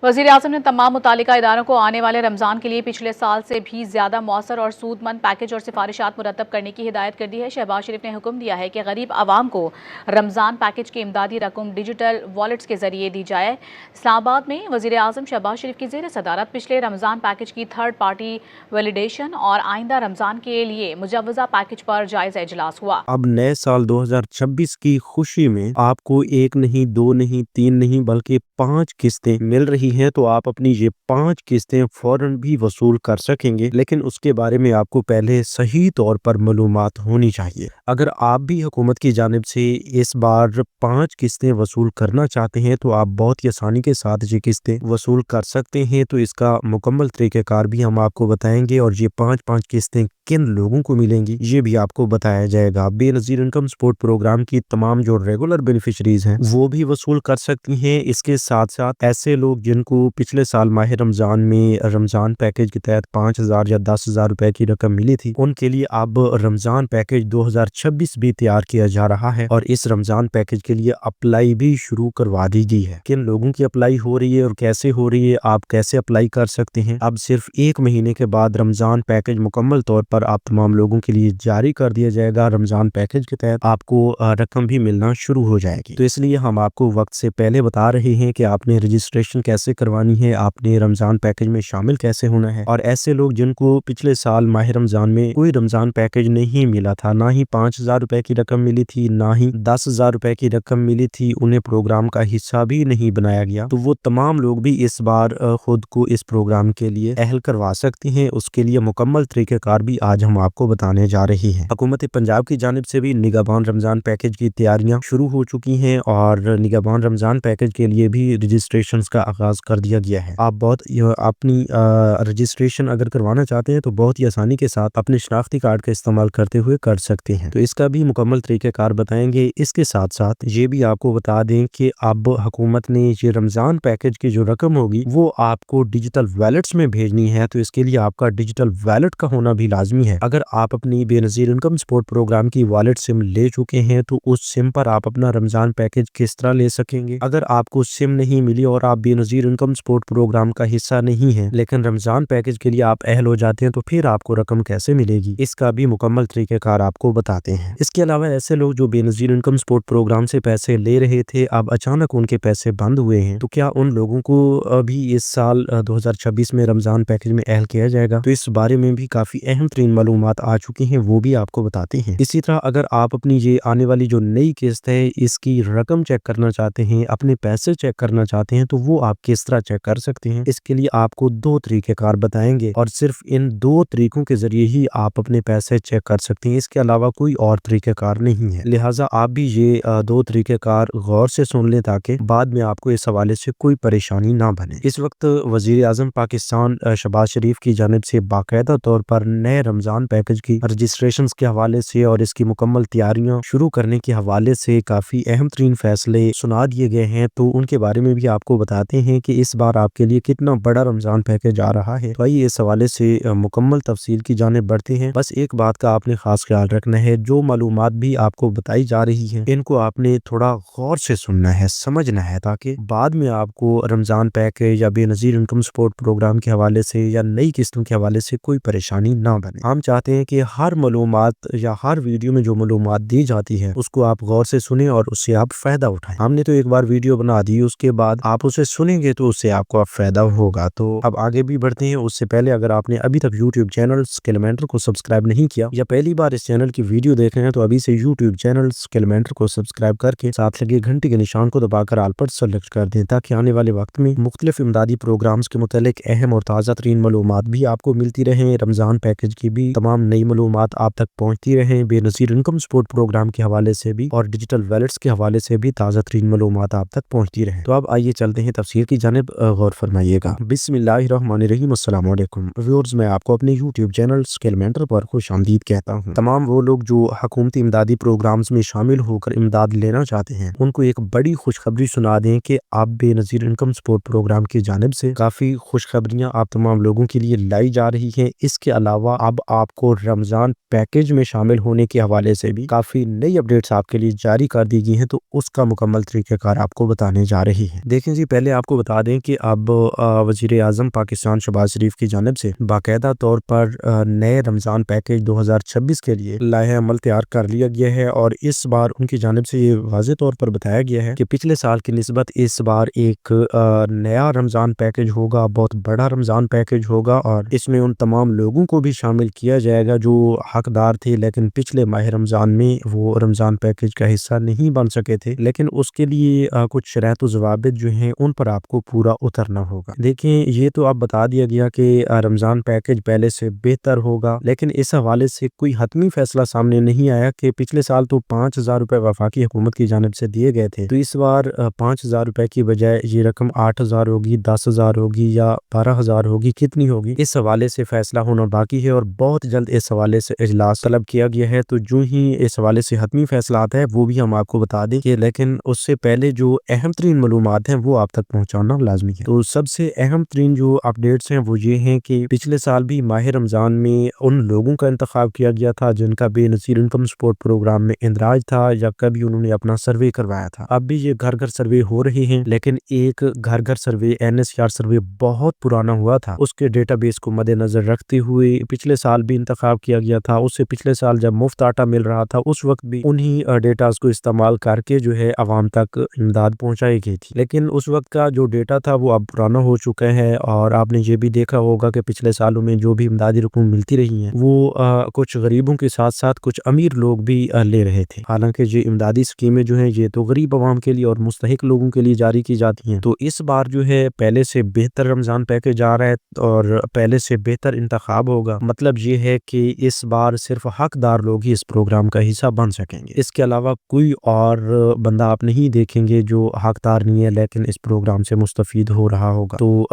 वज़ीर-ए-आज़म ने तमाम मुतालिका इदारों को आने वाले रमज़ान के लिए पिछले साल से भी ज़्यादा मौसर और सूदमंद पैकेज और सिफारिशात मुरतब करने की हिदायत कर दी है। शहबाज शरीफ ने हुक्म दिया है कि गरीब आवाम को रमज़ान पैकेज की इमदादी रकम डिजिटल वॉलेट्स के ज़रिए दी जाए। इस्लामाबाद में वज़ीर-ए-आज़म शहबाज शरीफ की ज़ेर सदारत पिछले रमज़ान पैकेज की थर्ड पार्टी वैलिडेशन और आइंदा रमज़ान के लिए मुजव्वज़ा पैकेज पर जायज़ा इजलास हुआ। अब नए साल 2026 की खुशी में आपको एक नहीं, दो नहीं, तीन नहीं बल्कि 5 किस्तें मिल रही हैं, तो आप अपनी ये 5 किस्तें फौरन भी वसूल कर सकेंगे, लेकिन उसके बारे में आपको पहले सही तौर पर मालूमात होनी चाहिए। अगर आप भी हुकूमत की जानिब से इस बार 5 किस्तें वसूल करना चाहते हैं तो आप बहुत ही आसानी के साथ ये किस्तें वसूल कर सकते हैं। तो इसका मुकम्मल तरीक़ेकार भी हम आपको बताएंगे और ये 5 किस्तें किन लोगों को मिलेंगी ये भी आपको बताया जाएगा। बेनज़ीर इनकम सपोर्ट प्रोग्राम की तमाम जो रेगुलर बेनिफिशरीज हैं वो भी वसूल कर सकती हैं। इसके साथ साथ ऐसे लोग जिनको पिछले साल माह रमज़ान में रमज़ान पैकेज के तहत 5,000 या 10,000 रुपए की रकम मिली थी, उनके लिए अब रमज़ान पैकेज 2026 भी तैयार किया जा रहा है और इस रमज़ान पैकेज के लिए अप्लाई भी शुरू करवा दी गई है। किन लोगों की अप्लाई हो रही है और कैसे हो रही है, आप कैसे अप्लाई कर सकते हैं। अब सिर्फ 1 महीने के बाद रमज़ान पैकेज मुकम्मल तौर पर आप तमाम लोगों के लिए जारी कर दिया जाएगा। रमज़ान पैकेज के तहत आपको रकम भी मिलना शुरू हो जाएगी। तो इसलिए हम आपको वक्त से पहले बता रहे हैं कि आपने रजिस्ट्रेशन कैसे करवानी है, आपने रमज़ान पैकेज में शामिल कैसे होना है। और ऐसे लोग जिनको पिछले साल माह रमज़ान में कोई रमज़ान पैकेज नहीं मिला था, ना ही 5,000 रुपए की रकम मिली थी, ना ही 10,000 रुपए की रकम मिली थी, उन्हें प्रोग्राम का हिस्सा भी नहीं बनाया गया, तो वो तमाम लोग भी इस बार खुद को इस प्रोग्राम के लिए अहल करवा सकते हैं। उसके लिए मुकम्मल तरीक़ेकार भी आज हम आपको बताने जा रहे हैं। हुकूमत पंजाब की जानिब से भी निगहबान रमज़ान पैकेज की तैयारियां शुरू हो चुकी हैं और निगहबान रमज़ान पैकेज के लिए भी रजिस्ट्रेशन का आगाज कर दिया गया है। आप अपनी रजिस्ट्रेशन अगर करवाना चाहते हैं तो बहुत ही आसानी के साथ अपने शनाख्ती कार्ड का इस्तेमाल करते हुए कर सकते हैं। तो इसका भी मुकम्मल तरीक़ेकार बताएंगे। इसके साथ साथ ये भी आपको बता दें कि अब हुकूमत ने ये रमज़ान पैकेज की जो रकम होगी वो आपको डिजिटल वॉलेट्स में भेजनी है, तो इसके लिए आपका डिजिटल वॉलेट का होना भी लाजमी है। अगर आप अपनी बेनज़ीर इनकम सपोर्ट प्रोग्राम की वॉलेट सिम ले चुके हैं तो उस सिम पर आप अपना रमज़ान पैकेज किस तरह ले सकेंगे। अगर आपको सिम नहीं मिली और आप बेनज़ीर इनकम सपोर्ट प्रोग्राम का हिस्सा नहीं है लेकिन रमज़ान पैकेज के लिए आप अहल हो जाते हैं, तो फिर आपको रकम कैसे मिलेगी, इसका भी मुकम्मल तरीक़ेकार आपको बताते हैं। इसके अलावा ऐसे लोग जो बेनज़ीर इनकम सपोर्ट प्रोग्राम से पैसे ले रहे थे, अब अचानक उनके पैसे बंद हुए हैं, तो क्या उन लोगों को अभी इस साल 2026 में रमज़ान पैकेज में अहल किया जाएगा। तो इस बारे में भी काफी अहम तरीन मालूमात आ चुकी हैं, वो भी आपको बताते हैं। इसी तरह अगर आप अपनी ये आने वाली जो नई किस्त है इसकी रकम चेक करना चाहते हैं, अपने पैसे चेक करना चाहते हैं, तो वो आप किस तरह चेक कर सकते हैं। इसके लिए आपको 2 तरीक़ेकार बताएंगे और सिर्फ इन 2 तरीकों के जरिए ही आप अपने पैसे चेक कर सकते हैं। इसके अलावा कोई और तरीक़ेकार नहीं है, लिहाजा आप भी ये 2 तरीक़ेकार गौर से सुन लें ताकि बाद में आपको इस हवाले से कोई परेशानी ना बने। इस वक्त वज़ीर आज़म पाकिस्तान शहबाज शरीफ की जानिब से बाकायदा तौर पर नए रमज़ान पैकेज की रजिस्ट्रेशन के हवाले से और इसकी मुकम्मल तैयारियां शुरू करने के हवाले से काफ़ी अहम तरीन फैसले सुना दिए गए हैं, तो उनके बारे में भी आपको बताते हैं कि इस बार आपके लिए कितना बड़ा रमज़ान पैकेज आ रहा है। तो आइए इस हवाले से मुकम्मल तफसील की जानिब बढ़ते हैं। बस एक बात का आपने खास ख्याल रखना है, जो मालूमात भी आपको बताई जा रही है इनको आपने थोड़ा गौर से सुनना है, समझना है, ताकि बाद में आपको रमज़ान पैकेज या बेनज़ीर इनकम सपोर्ट प्रोग्राम के हवाले से या नई किस्तों के हवाले से कोई परेशानी ना बने। हम चाहते हैं कि हर मालूमात या हर वीडियो में जो मालूमात दी जाती है उसको आप गौर से सुने और उससे आप फायदा उठाएं। हमने तो एक बार वीडियो बना दी, उसके बाद आप उसे सुनेंगे तो उससे आपको फायदा होगा। तो अब आगे भी बढ़ते हैं। उससे पहले अगर आपने अभी तक यूट्यूब चैनल स्किलमेंटर को सब्सक्राइब नहीं किया या पहली बार इस चैनल की वीडियो देख रहे हैं तो अभी से यूट्यूब चैनल स्किलमेंटर को सब्सक्राइब करके साथ लगे घंटी के निशान को दबाकर ऑल पर सेलेक्ट कर दें, ताकि आने वाले वक्त में मुख्तलिफ इमदादी प्रोग्राम्स के मुतालिक अहम और ताज़ा तरीन मालूमात भी आपको मिलती रहे। रमज़ान पैकेज की भी तमाम नई मालूमात आप तक पहुँचती रहे, बेनज़ीर इनकम सपोर्ट प्रोग्राम के हवाले से भी और डिजिटल वॉलेट्स के हवाले से भी ताज़ा तरीन मालूमात आप तक पहुँचती रहे। तो अब आइए चलते हैं तफसीर की जानिब, गौर फरमाइएगा। बिस्मिल्लाहिर्रहमानिर्रहीम, अस्सलाम वालेकुम व्यूअर्स, मैं आपको अपने यूट्यूब चैनल स्किलमेंटर पर खुशामदीद कहता हूँ। तमाम वो लोग जो हुकूमती इमदादी प्रोग्राम्स में शामिल होकर इमदाद लेना चाहते हैं उनको एक बड़ी खुशखबरी सुना दें कि आप बेनज़ीर इनकम सपोर्ट प्रोग्राम की जानिब से काफ़ी खुशखबरियाँ आप तमाम लोगों के लिए लाई जा रही हैं। इसके अलावा अब आपको रमज़ान पैकेज में शामिल होने के हवाले से भी काफ़ी नई अपडेट्स आपके लिए जारी कर दी गई हैं, तो उसका मुकम्मल तरीक़ेकार आपको बताने जा रहे रही है। देखें जी, पहले आपको बता दें कि अब वज़ीर आज़म पाकिस्तान शहबाज शरीफ की जानिब से बाकायदा तौर पर नए रमज़ान पैकेज 2026 के लिए लाहे अमल तैयार कर लिया गया है और इस बार उनकी जानिब से ये वाज़ेह तौर पर बताया गया है कि पिछले साल की निस्बत इस बार एक नया रमज़ान पैकेज होगा, बहुत बड़ा रमज़ान पैकेज होगा और इसमें उन तमाम लोगों को भी शामिल किया जाएगा जो हकदार थे लेकिन पिछले माह रमज़ान में वो रमज़ान पैकेज का हिस्सा नहीं बन सके थे, लेकिन उसके लिए कुछ शराइत व ज़वाबित जो हैं उन पर आपको पूरा उतरना होगा। देखें, ये तो अब बता दिया गया कि रमज़ान पैकेज पहले से बेहतर होगा, लेकिन इस हवाले से कोई हतमी फैसला सामने नहीं आया कि पिछले साल तो 5,000 रुपए वफाकी हुकूमत की जानिब से दिए गए थे, तो इस बार 5,000 रुपए की बजाय ये रकम 8,000 होगी, 10,000 होगी या 12,000 होगी, कितनी होगी, इस हवाले से फैसला होना बाकी है और बहुत जल्द इस हवाले से इजलास तलब किया गया है। तो जो ही इस हवाले से हतमी फैसला आता है वो भी हम आपको बता दें कि, लेकिन उससे पहले जो अहम तरीन मालूमात हैं वो आप तक पहुंचाना लाजमी है। तो सबसे अहम तरीन जो अपडेट्स हैं वो ये हैं कि पिछले साल भी माह रमज़ान में उन लोगों का इंतखाब किया गया था जिनका बेनज़ीर इनकम सपोर्ट प्रोग्राम में इंदराज था या कभी उन्होंने अपना सर्वे करवाया था। अब भी ये घर घर सर्वे हो रहे हैं, लेकिन एक घर घर सर्वे NSR सर्वे बहुत पुराना हुआ था, उसके डेटाबेस को मद्देनजर रखते हुए पिछले साल भी इंतखाब किया गया था। उससे पिछले साल जब मुफ्त आटा मिल रहा था उस वक्त भी उन्हीं डेटास को इस्तेमाल करके जो है अवाम तक इमदाद पहुंचाई गई थी, लेकिन उस वक्त का जो डेटा था वो अब पुराना हो चुका है और आपने ये भी देखा होगा कि पिछले सालों में जो भी इमदादी रकम मिलती रही है वो कुछ गरीबों के साथ साथ कुछ अमीर लोग भी ले रहे थे। हालांकि ये इमदादी स्कीमें जो है ये तो गरीब अवाम के लिए और मुस्तहिक लोगों के लिए जारी की जाती हैं। तो इस बार जो है पहले से बेहतर रमज़ान पैकेज आ रहा है और पहले से बेहतर इंतखाब होगा। मतलब ये है कि इस बार सिर्फ हकदार लोग ही इस प्रोग्राम का हिस्सा बन सकेंगे, इसके अलावा कोई और बंदा आप नहीं देखेंगे जो हकदार नहीं है लेकिन इस प्रोग्राम से मुस्तफीद हो रहा होगा। तो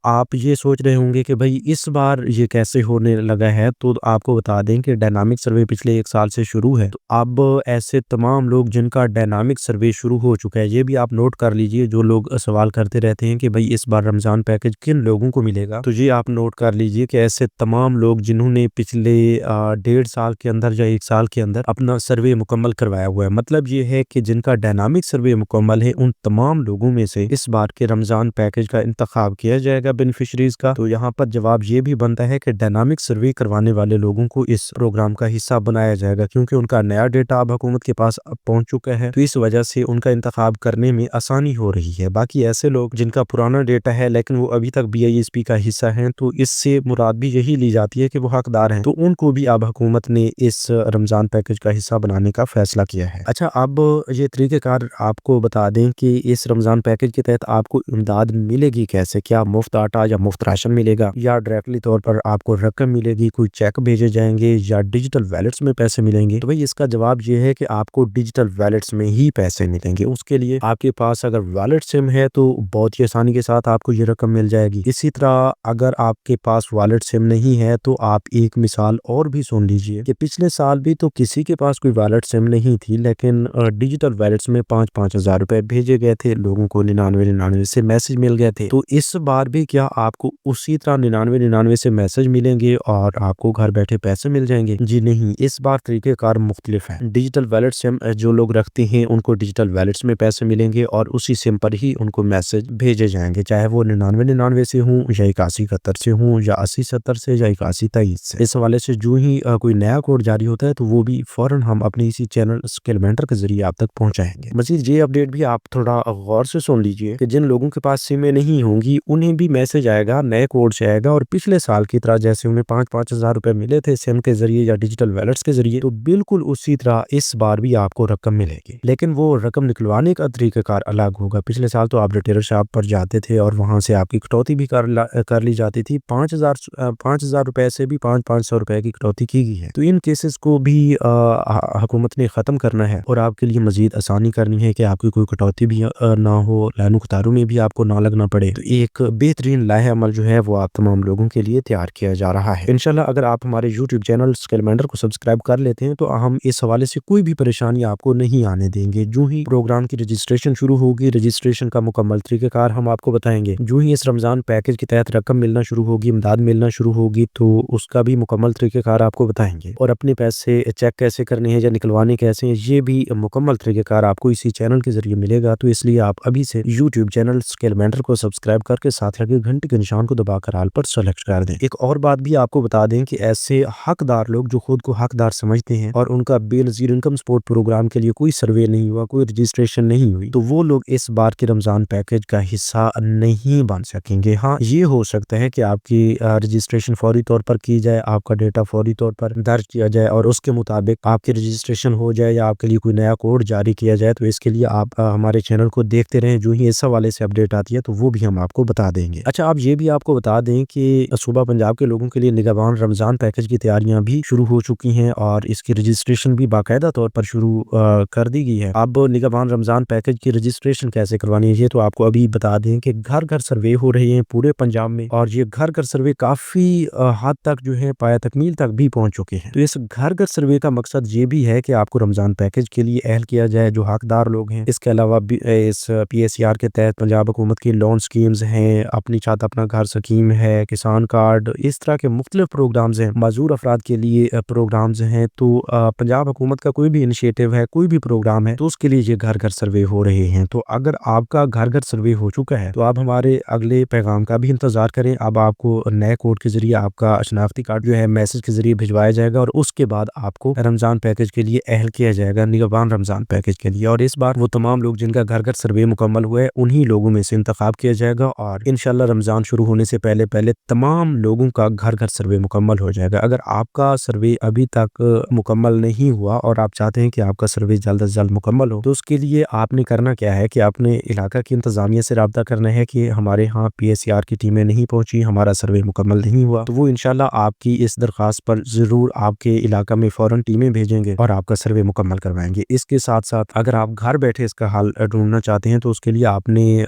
आप ये सोच रहे होंगे कि भाई इस बार ये कैसे होने लगा है, तो आपको बता दें कि डायनामिक सर्वे पिछले 1 साल से शुरू है। तो अब ऐसे तमाम लोग जिनका डायनामिक सर्वे शुरू हो चुका है, ये भी आप नोट कर लीजिए, जो लोग सवाल करते रहते हैं कि भाई इस बार रमज़ान पैकेज किन लोगों को मिलेगा, तो ये आप नोट कर लीजिए कि ऐसे तमाम लोग जिन्होंने पिछले 1.5 साल के अंदर या 1 साल के अंदर अपना सर्वे मुकम्मल करवाया हुआ है, मतलब ये है कि जिनका डायनामिक सर्वे मुकम्मल है उन तमाम लोगों में से इस बार के रमज़ान पैकेज का इंतखाब किया जाएगा बेनिफिशरीज का। तो यहाँ पर जवाब ये भी बनता है कि डायनामिक सर्वे करवाने वाले लोगों को इस प्रोग्राम का हिस्सा बनाया जाएगा, क्योंकि उनका नया डेटा अब हुकूमत के पास पहुंच चुका है, तो इस वजह से उनका इंतखाब करने में आसानी हो रही है। बाकी ऐसे लोग जिनका पुराना डेटा है लेकिन वो अभी तक BISP का हिस्सा हैं, तो इससे मुराद भी यही ली जाती है कि वो हकदार हैं, तो उनको भी अब हुकूमत ने इस रमज़ान पैकेज का हिस्सा बनाने का फैसला किया है। अच्छा, अब ये तरीक़ेकार आपको बता दें कि इस रमज़ान पैकेज के तहत आपको इमदाद मिलेगी कैसे, क्या मुफ्त आटा या मुफ्त राशन मिलेगा या डायरेक्टली तौर पर आपको रकम मिलेगी, कोई चेक भेजे जाएंगे या डिजिटल वैलेट्स में पैसे मिलेंगे। तो भाई इसका जवाब ये है कि आपको डिजिटल वैलेट्स में ही पैसे मिलेंगे। उसके लिए आपके पास अगर वैलेट सिम है तो बहुत ही आसानी के साथ आपको ये रकम मिल जाएगी। इसी तरह अगर आपके पास वैलेट सिम नहीं है तो आप एक मिसाल और भी सुन लीजिए कि पिछले साल भी तो किसी के पास कोई वैलेट सिम नहीं थी, लेकिन डिजिटल वैलेट्स में 5-5 हज़ार रुपए भेजे गए थे लोगों को, 99 से मैसेज मिल गए थे। तो इस बार भी क्या आपको उसी तरह 99 से मैसेज मिलेंगे और आपको घर बैठे पैसे मिल जाएंगे? जी नहीं, इस बार तरीकेकार मुख्तलिफ है। डिजिटल वैलेट सिम जो लोग रखते हैं उनको डिजिटल वैलेट्स में पैसे मिलेंगे और उसी सिम पर ही उनको मैसेज भेजे जाएंगे, चाहे वो 99 से हूँ या 8171 से हूँ या 8070 से या 8123 से। इस हवाले से जो ही कोई नया कोड जारी होता है तो वो भी फौरन हम अपने इसी चैनल स्किल मेंटर के जरिए आप तक पहुंचाएंगे। मजीद ये अपडेट भी आप थोड़ा गौर से सुन लीजिए कि जिन लोगों के पास सिमें नहीं होंगी उन्हें भी मैसेज आएगा, नए कोड से आएगा, और पिछले साल की तरह जैसे उन्हें 5-5 हज़ार रुपए मिले थे सिम के जरिए या डिजिटल वैलेट्स के जरिए, तो बिल्कुल उसी तरह इस बार भी आपको रकम मिलेगी, लेकिन वो रकम निकलवाने का तरीकाकार अलग होगा। पिछले साल तो आप रिटेलर शॉप पर जाते थे और वहां से आपकी कटौती भी कर ली जाती थी। 5,000 रुपए से भी 500 रुपए की कटौती की गई है। तो इन केसेस को भी हुकूमत ने खत्म करना है और आपके लिए मजीद आसानी करनी है कि आपकी कोई कटौती भी ना हो, लाइनों कतारों में भी आपको ना लगना पड़े। तो एक बेहतरीन लाहे अमल जो है वो आप तमाम लोगों के लिए तैयार किया जा रहा है। इंशाल्लाह अगर आप हमारे YouTube चैनल स्किल मेंटर को सब्सक्राइब कर लेते हैं तो हम इस हवाले से कोई भी परेशानी आपको नहीं आने देंगे। जो ही प्रोग्राम की रजिस्ट्रेशन शुरू होगी, रजिस्ट्रेशन का मुकम्मल तरीक़ेकार हम आपको बताएंगे। जो ही इस रमज़ान पैकेज के तहत रकम मिलना शुरू होगी, इमदाद मिलना शुरू होगी, तो उसका भी मुकम्मल तरीक़ेकार आपको बताएंगे, और अपने पैसे चेक कैसे करने हैं या निकलवाने कैसे हैं ये भी मुकम्मल तरीक़ेकार आपको इसी चैनल के जरिए मिलेगा। तो इसलिए आप आप अभी से यूट्यूब चैनल स्किल मेंटर को सब्सक्राइब करके साथ लगे घंटे के निशान को दबाकर ऑल पर सेलेक्ट कर दें। एक और बात भी आपको बता दें कि ऐसे हकदार लोग जो खुद को हकदार समझते हैं और उनका बेनज़ीर इनकम सपोर्ट प्रोग्राम के लिए कोई सर्वे नहीं हुआ, कोई रजिस्ट्रेशन नहीं हुई, तो वो लोग इस बार के रमजान पैकेज का हिस्सा नहीं बन सकेंगे। हाँ, ये हो सकता है कि आपकी रजिस्ट्रेशन फौरी तौर पर की जाए, आपका डेटा फौरी तौर पर दर्ज किया जाए और उसके मुताबिक आपकी रजिस्ट्रेशन हो जाए या आपके लिए कोई नया कोड जारी किया जाए। तो इसके लिए आप हमारे चैनल को देखते रहें, जो ही इस हवाले से अपडेट आती है तो वो भी हम आपको बता देंगे। अच्छा, आप ये भी आपको बता दें कि सूबा पंजाब के लोगों के लिए निगहबान रमजान पैकेज की तैयारियां भी शुरू हो चुकी हैं और इसकी रजिस्ट्रेशन भी बाकायदा तौर पर शुरू कर दी गई है। अब निगहबान रमजान पैकेज की रजिस्ट्रेशन कैसे करवानी है, तो आपको अभी बता दें कि घर घर सर्वे हो रहे हैं पूरे पंजाब में और ये घर घर सर्वे काफी हद तक जो है पाया तकमील तक भी पहुंच चुके हैं। तो इस घर घर सर्वे का मकसद ये भी है कि आपको रमजान पैकेज के लिए अहल किया जाए जो हकदार लोग हैं। इसके अलावा इस PSR के तहत पंजाब हुकूमत की लोन स्कीम्स हैं, अपनी छत अपना घर स्कीम है, किसान कार्ड, इस तरह के मुख्तलिफ प्रोग्राम्स हैं, माजूर अफराद के लिए प्रोग्राम्स हैं। तो पंजाब हुकूमत का कोई भी इनिशिएटिव है, कोई भी प्रोग्राम है, तो उसके लिए ये घर घर सर्वे हो रहे हैं। तो अगर आपका घर घर सर्वे हो चुका है तो आप हमारे अगले पैगाम का भी इंतजार करें। अब आपको नए कोड के जरिए आपका शनाख्ती कार्ड जो है मैसेज के जरिए भिजवाया जाएगा और उसके बाद आपको रमजान पैकेज के लिए अहल किया जाएगा, निगहबान रमजान पैकेज के लिए। और इस बार वो तमाम लोग जिनका घर घर सर्वे मुकम्मल हुआ है उन्हीं लोगों में से इंतखाब किया जाएगा और इंशाल्लाह रमजान शुरू होने से पहले पहले तमाम लोगों का घर घर सर्वे मुकम्मल हो जाएगा। अगर आपका सर्वे अभी तक मुकम्मल नहीं हुआ और आप चाहते हैं कि आपका सर्वे जल्द से जल्द मुकम्मल हो, तो उसके लिए आपने करना क्या है कि आपने इलाका की इंतजामिया से राब्ता करना है कि हमारे यहाँ PSR की टीमें नहीं पहुंची, हमारा सर्वे मुकम्मल नहीं हुआ। तो वो इंशाल्लाह आपकी इस दरख्वास्त पर जरूर आपके इलाका में फौरन टीमें भेजेंगे और आपका सर्वे मुकम्मल करवाएंगे। इसके साथ साथ अगर आप घर बैठे इसका हल ढूंढना चाहते हैं तो उसके लिए आपने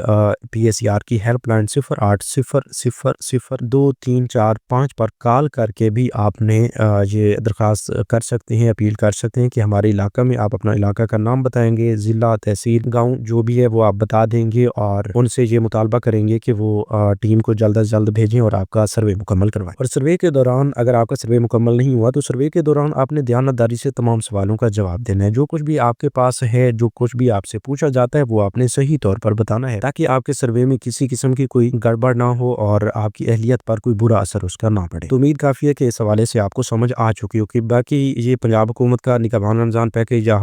PSR की हेल्पलाइन 0800002345 पर कॉल करके भी आपने ये दरख्वास्त कर सकते हैं, अपील कर सकते हैं कि हमारे इलाका में आप अपना इलाका का नाम बताएंगे, जिला, तहसील, गाँव जो भी है वो आप बता देंगे और उनसे ये मुतालबा करेंगे कि वो टीम को जल्द से जल्द भेजें और आपका सर्वे मुकम्मल करवाएं। और सर्वे के दौरान अगर आपका सर्वे मुकम्मल नहीं हुआ तो सर्वे के दौरान आपने दयानतदारी से तमाम सवालों का जवाब देना है। जो कुछ भी आपके पास है, जो कुछ भी आपसे पूछा जाता है वो आपने सही तौर पर बताना है ताकि आपके सर्वे में किसी किस्म की कोई गड़बड़ ना हो और आपकी अहलियत पर कोई बुरा असर उसका ना पड़े। तो उम्मीद काफी है कि इस हवाले से आपको समझ आ चुकी हो कि बाकी ये पंजाब हुकूमत का निगहबान रमजान पैकेज या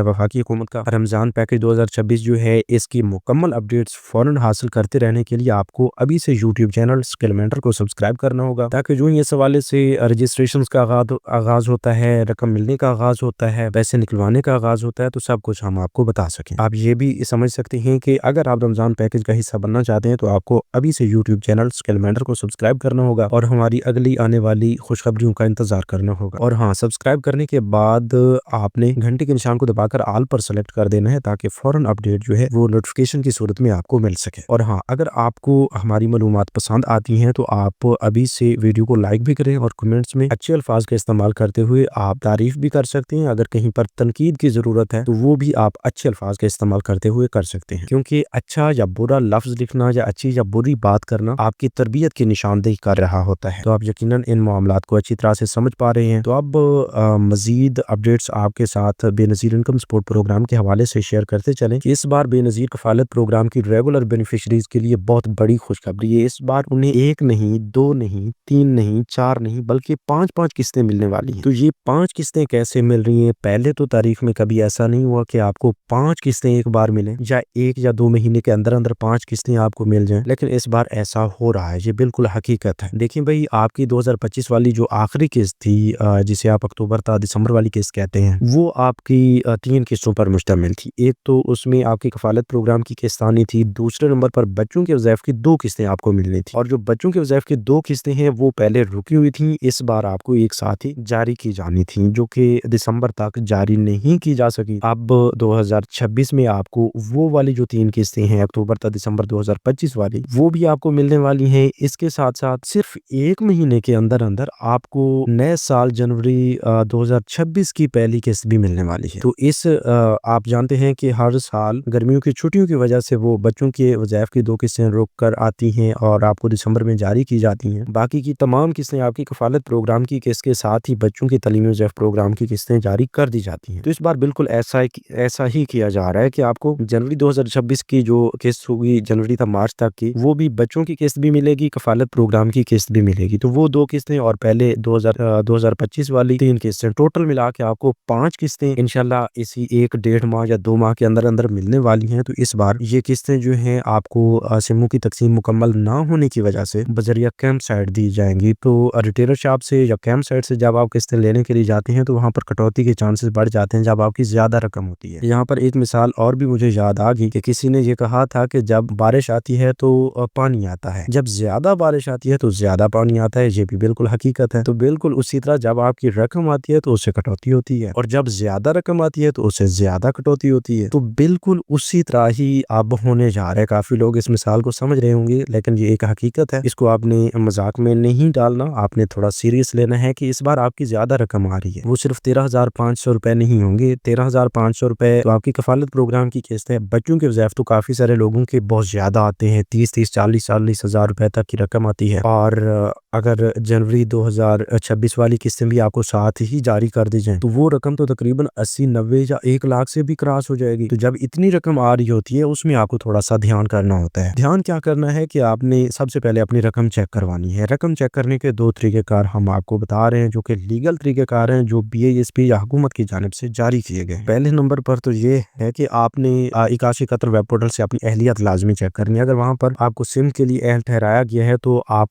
वफाकी हुकूमत का रमजान पैकेज 2026 जो है, इसकी मुकम्मल अपडेट्स फौरन हासिल करते रहने के लिए आपको अभी से यूट्यूब चैनल स्किल मेंटर को सब्सक्राइब करना होगा ताकि जो इस हवाले से रजिस्ट्रेशन का आगाज होता है, रकम मिलने का आगाज होता है, पैसे निकलवाने का आगाज होता है, तो सब कुछ हम आपको बता सकें। आप ये भी समझ सकते हैं कि अगर आप रमजान पैकेज का हिस्सा बनना चाहते हैं तो आपको अभी से यूट्यूब चैनल स्किल मेंटर को सब्सक्राइब करना होगा और हमारी अगली आने वाली खुशखबरियों का इंतजार करना होगा। और हाँ, सब्सक्राइब करने के बाद आपने घंटे के निशान को दबाकर ऑल पर सेलेक्ट कर देना है ताकि फौरन अपडेट जो है वो नोटिफिकेशन की सूरत में आपको मिल सके। और हाँ, अगर आपको हमारी मालूमात पसंद आती हैं तो आप अभी से वीडियो को लाइक भी करें और कमेंट्स में अच्छे अल्फाज का इस्तेमाल करते हुए आप तारीफ भी कर सकते हैं। अगर कहीं पर तनकीद की जरूरत है तो वो भी आप अच्छे अल्फाज का इस्तेमाल करते हुए कर सकते हैं, क्योंकि अच्छा या बुरा लफ्ज लिखना या अच्छी या बुरी बात करना आपकी तरबियत की निशानदेही कर रहा होता है। तो आप यकीनन इन मामलात को अच्छी तरह से समझ पा रहे हैं। तो अब मजीद अपडेट्स आपके साथ बेनज़ीर इनकम सपोर्ट प्रोग्राम के हवाले से शेयर करते चलें कि इस बार बेनज़ीर कफालत प्रोग्राम की रेगुलर बेनिफिशरीज के लिए बहुत बड़ी खुशखबरी है। इस बार उन्हें 1 नहीं, 2 नहीं, 3 नहीं, 4 नहीं बल्कि 5-5 किस्तें मिलने वाली हैं। तो ये 5 किस्तें कैसे मिल रही हैं? पहले तो तारीख में कभी ऐसा नहीं हुआ कि आपको 5 किस्तें एक बार मिलें या 1 या 2 महीने के अंदर अंदर 5 किस्तें आपको मिल जाएं, लेकिन इस बार ऐसा हो रहा है। ये बिल्कुल हकीकत है। देखिए भाई, आपकी 2025 वाली जो आखिरी किस्त थी, जिसे आप अक्टूबर था दिसंबर वाली किस्त कहते हैं, वो आपकी 3 किस्तों पर मुश्तमिल थी। एक तो उसमें आपकी कफालत प्रोग्राम की किस्त आनी थी, दूसरे नंबर पर बच्चों के वज़ाइफ की 2 किस्तें आपको मिलनी थी और जो बच्चों के वज़ाइफ की 2 किस्तें हैं वो पहले रुकी हुई थी, इस बार आपको एक साथ ही जारी की जानी थी, जो कि दिसंबर तक जारी नहीं की जा सकी। अब 2026 में आपको वो वाली जो 3 किस्तें हैं अक्टूबर तक दिसंबर 2025 वाली, वो भी आपको मिलने वाली हैं। इसके साथ साथ सिर्फ 1 महीने के अंदर अंदर आपको नए साल जनवरी 2026 की पहली किस्त भी मिलने वाली है। तो इस आप जानते हैं कि हर साल गर्मियों की छुट्टियों की वजह से वो बच्चों के वज़ाइफ की 2 किस्तें रुक कर आती हैं और आपको दिसंबर में जारी की जाती हैं। बाकी की तमाम किस्तें आपकी कफालत प्रोग्राम की किस्त के साथ ही बच्चों की तालीमी वज़ाइफ प्रोग्राम की किस्तें जारी कर दी जाती हैं। तो इस बार बिल्कुल ऐसा ही किया जा रहा है कि आपको जनवरी 2026 की जो किस्त होगी जनवरी से मार्च तक की, वो भी बच्चों की किस्त भी मिलेगी, कफालत प्रोग्राम की किस्त भी मिलेगी। तो वो 2 किस्तें और पहले 2025 वाली 3 किस्तें, टोटल मिला के आपको 5 किस्तें इंशाल्लाह इसी 1 डेढ़ माह या 2 माह के अंदर मिलने वाली हैं। तो इस बार ये किस्तें जो हैं आपको सिमों की तकसीम मुकम्मल ना होने की वजह से बजरिया कैंप साइट दी जाएंगी। तो रिटेलर शॉप से या कैंप साइट से जब आप किस्तें लेने के लिए जाते हैं तो वहाँ पर कटौती के चांसेस बढ़ जाते हैं जब आपकी ज्यादा रकम होती है। यहाँ पर एक मिसाल और भी मुझे याद आ गई कि किसी ने ये कहा था कि जब बारिश आती है तो पानी आता है, जब ज्यादा बारिश आती है तो ज्यादा पानी आता है। ये भी बिल्कुल हकीकत है। तो बिल्कुल उसी तरह जब आपकी रकम आती है तो उससे कटौती होती है, और जब ज्यादा रकम आती है तो उससे ज्यादा कटौती होती है। तो बिल्कुल उसी तरह ही अब होने जा रहा है। काफी लोग इस मिसाल को समझ रहे होंगे, लेकिन ये एक हकीकत है, इसको आपने मजाक में नहीं डालना, आपने थोड़ा सीरियस लेना है कि इस बार आपकी ज्यादा रकम आ रही है। वो सिर्फ 13,500 रुपए नहीं होंगे। 13,500 रुपए तो आपकी कफालत प्रोग्राम की किस्त है। बच्चों के वज़ैफ़ तो काफी सारे लोगों के बहुत ज्यादा आते हैं, 30 40 हजार रुपए तक की रकम आती है। और अगर जनवरी 2026 वाली किस्तें भी आपको साथ ही जारी कर दी जाएं तो वो रकम तो तकरीबन 80 90 या 1 लाख से भी क्रॉस हो जाएगी। तो जब इतनी रकम आ रही होती है उसमें आपको थोड़ा सा ध्यान करना होता है। ध्यान क्या करना है कि आपने सबसे पहले अपनी रकम चेक करवानी है। रकम चेक करने के 2 तरीक़ेकार हम आपको बता रहे हैं, जो कि लीगल तरीक़ेकार हैं, जो BISP या हुकूमत की जानिब से जारी किए गए। पहले नंबर पर तो ये है कि आपने 81 वेब पोर्टल से अपनी अहलियत लाजमी चेक करनी है। अगर वहाँ पर आपको सिम के लिए अहल ठहराया गया है तो आप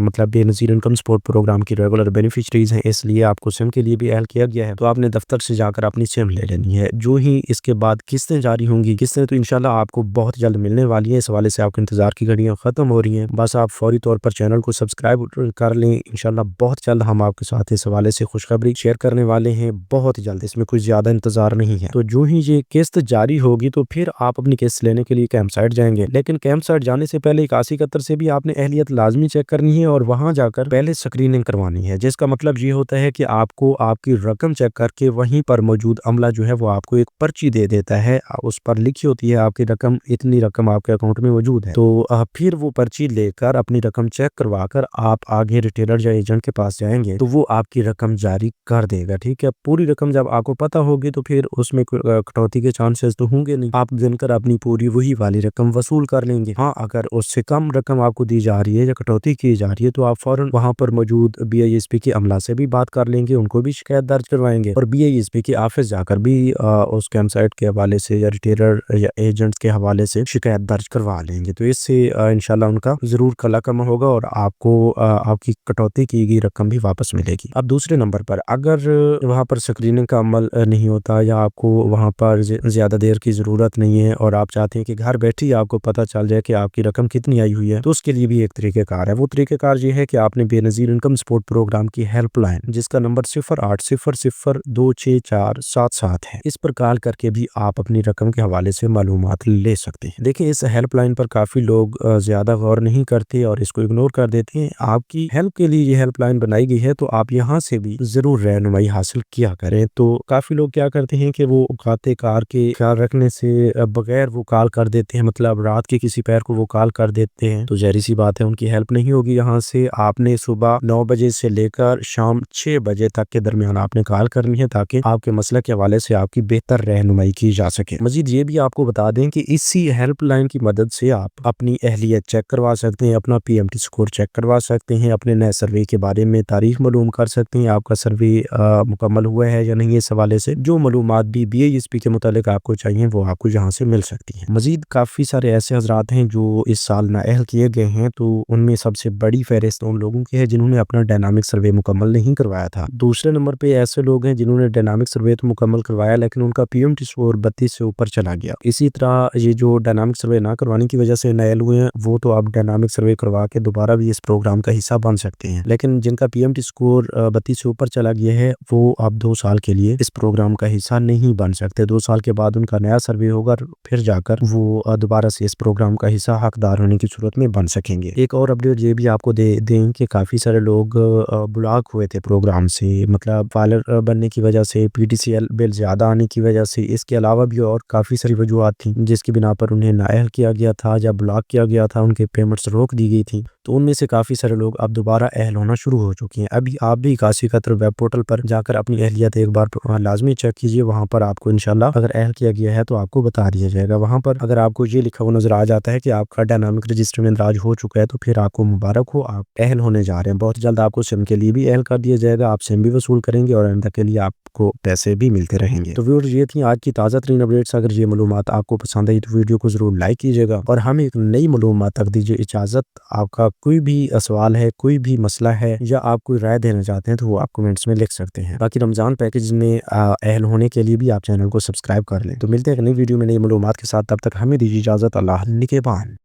मतलब बेनज़ीर इनकम सपोर्ट प्रोग्राम की रेगुलर बेनिफिशरीज हैं, इसलिए आपको सिम के लिए भी अहल किया गया है। तो आपने दफ्तर से जाकर अपनी सिम ले लेनी है। जो ही इसके बाद किस्तें जारी होंगी, किस्तें तो इंशाल्लाह आपको बहुत जल्द मिलने वाली है। इस हवाले से आपके इंतजार की घड़ियां खत्म हो रही हैं। बस आप फौरी तौर पर चैनल को सब्सक्राइब कर लें। इंशाल्लाह बहुत जल्द हम आपके साथ इस हवाले से खुशखबरी शेयर करने वाले हैं, बहुत जल्द। इसमें कुछ ज्यादा इंतजार नहीं है। तो जो ही ये किस्त जारी होगी तो फिर आप अपनी किस्त लेने के लिए कैंप साइट जाएंगे। लेकिन कैंप साइट जाने से पहले 81 से भी आपने अहलियत लाजमी चेक करनी है और वहां जाकर पहले स्क्रीनिंग करवानी है, जिसका मतलब ये होता है कि आपको आपकी रकम चेक करके वहीं पर मौजूद अमला जो है वो आपको एक पर्ची दे देता है। उस पर लिखी होती है आपकी रकम, इतनी रकम आपके अकाउंट में मौजूद है। तो फिर वो पर्ची लेकर अपनी रकम चेक करवा कर आप आगे रिटेलर या एजेंट के पास जाएंगे तो वो आपकी रकम जारी कर देगा। ठीक है, पूरी रकम जब आपको पता होगी तो फिर उसमें कटौती के चांसेस तो होंगे नहीं। आप गिनकर अपनी पूरी वही वाली रकम वसूल कर लेंगे। हाँ, अगर उससे कम रकम आपको दी जा रही है या कटौती की जा रही है तो आप फौरन वहां पर मौजूद BISP के अमला से भी बात कर लेंगे, उनको भी शिकायत दर्ज करवाएंगे और BISP के ऑफिस जाकर भी उस कैंप साइट के हवाले से या रिटेलर या एजेंट्स के हवाले से शिकायत दर्ज करवा लेंगे। तो इससे इंशाल्लाह उनका जरूर कला कम होगा और आपको आपकी कटौती की गई रकम भी वापस मिलेगी। अब दूसरे नंबर पर अगर वहां पर स्क्रीनिंग का अमल नहीं होता या आपको वहां पर ज्यादा देर की जरूरत नहीं है और आप चाहते हैं कि घर बैठे ही आपको पता चल जाए कि आपकी रकम कितनी आई हुई है, तो उसके लिए भी एक तरीकेकार है। वो तरीकेकार ये है कि आपने बेनज़ीर इनकम सपोर्ट प्रोग्राम की हेल्पलाइन, जिसका नंबर 0800026477 है, इस पर कॉल करके भी आप अपनी रकम के हवाले से मालूमात ले सकते हैं। देखिए, इस हेल्पलाइन पर काफी लोग ज्यादा गौर नहीं करते और इसको इग्नोर कर देते हैं। आपकी हेल्प के लिए ये हेल्पलाइन बनाई गई है, तो आप यहाँ से भी जरूर रहनुमाई हासिल किया करें। तो काफी लोग क्या करते हैं कि वो खाते कार के ख्याल रखने से बगैर वो कॉल कर देते हैं, मतलब रात के किसी पैर को वो कॉल कर देते हैं, तो जाहिर सी बात है उनकी हेल्प नहीं होगी। यहाँ से आपने सुबह 9 बजे से लेकर शाम 6 बजे तक के दरमियान आपने कॉल करनी है ताकि आपके मसले के हवाले से आपकी बेहतर रहनुमाई की जा सके। मजीद ये भी आपको बता दें कि इसी हेल्पलाइन की मदद से आप अपनी अहलियत चेक करवा सकते हैं, अपना PMT स्कोर चेक करवा सकते हैं, अपने नए सर्वे के बारे में तारीख मालूम कर सकते हैं, आपका सर्वे मुकम्मल हुआ है या नहीं। इस हवाले से जो मालूमात भी BISP के मुतालिक आपको चाहिए वो आपको यहाँ से मिल सकती है। मजीद काफी सारे ऐसे हजरात हैं जो इस साल नाअहल किए गए हैं, तो उनमें सबसे बड़ी फहरिस्त उन लोगों की है जिन्होंने अपना डायनामिक सर्वे मुकम्मल नहीं करवाया था। दूसरे नंबर पे ऐसे लोग हैं जिन्होंने डायनामिक सर्वे तो मुकम्मल करवाया लेकिन उनका PMT स्कोर 32 से ऊपर चला गया। इसी तरह ये जो डायनामिक सर्वे ना करवाने की वजह से नाअहल हुए हैं वो तो आप डायनामिक सर्वे करवा के दोबारा भी इस प्रोग्राम का हिस्सा बन सकते हैं, लेकिन जिनका PMT स्कोर 32 से ऊपर चला गया है वो अब 2 साल के लिए इस प्रोग्राम का हिस्सा नहीं बन सकते। 2 साल के बाद उनका नया सर्वे होगा, फिर जाकर वो दोबारा से इस प्रोग्राम का हिस्सा हकदार होने की सूरत में बन सकेंगे। एक और अपडेट ये भी आपको दे दें कि काफी सारे लोग ब्लॉक हुए थे प्रोग्राम से, मतलब फाइलर बनने की वजह से, PTCL बिल ज्यादा आने की वजह से, इसके अलावा भी और काफी सारी वजूहात थी जिसकी बिना पर उन्हें नाअहल किया गया था या ब्लॉक किया गया था, उनके पेमेंट्स रोक दी गई थी। तो उनमें से काफी सारे लोग अब दोबारा अहल होना शुरू हो चुके हैं। अभी आप भी 81 वेब पोर्टल पर जाकर अपनी अहलियत एक बार लाजमी चेक कीजिए, वहां पर आपको इंशाल्लाह अगर अहल किया गया है तो आपको बता दिया जाएगा। वहाँ पर अगर आपको ये लिखा हुआ नजर आ जाता है कि आपका डायनामिक रजिस्टर में इंदराज हो चुका है, तो फिर आपको मुबारक हो, आप अहल होने जा रहे हैं। बहुत जल्द आपको सिम के लिए भी अहल कर दिया जाएगा, आप सिम भी वसूल करेंगे और आइंदा के लिए आपको पैसे भी मिलते रहेंगे। तो व्यूअर्स, ये थी आज की ताज़ा तरीन अपडेट्स। अगर ये मालूमात आपको पसंद आई तो वीडियो को जरूर लाइक कीजिएगा और हमें एक नई मालूमात तक दीजिए इजाज़त। आपका कोई भी सवाल है, कोई भी मसला है या आप कोई राय देना चाहते हैं तो वो आप कमेंट्स में लिख सकते हैं। बाकी रमज़ान पैकेज में अहल होने के लिए भी आप चैनल को सब्सक्राइब कर लें। तो मिलते हैं एक नई वीडियो में नई मालूमात के साथ, तब तक हमें दीजिए इजाज़त। अल्लाह निगहबान।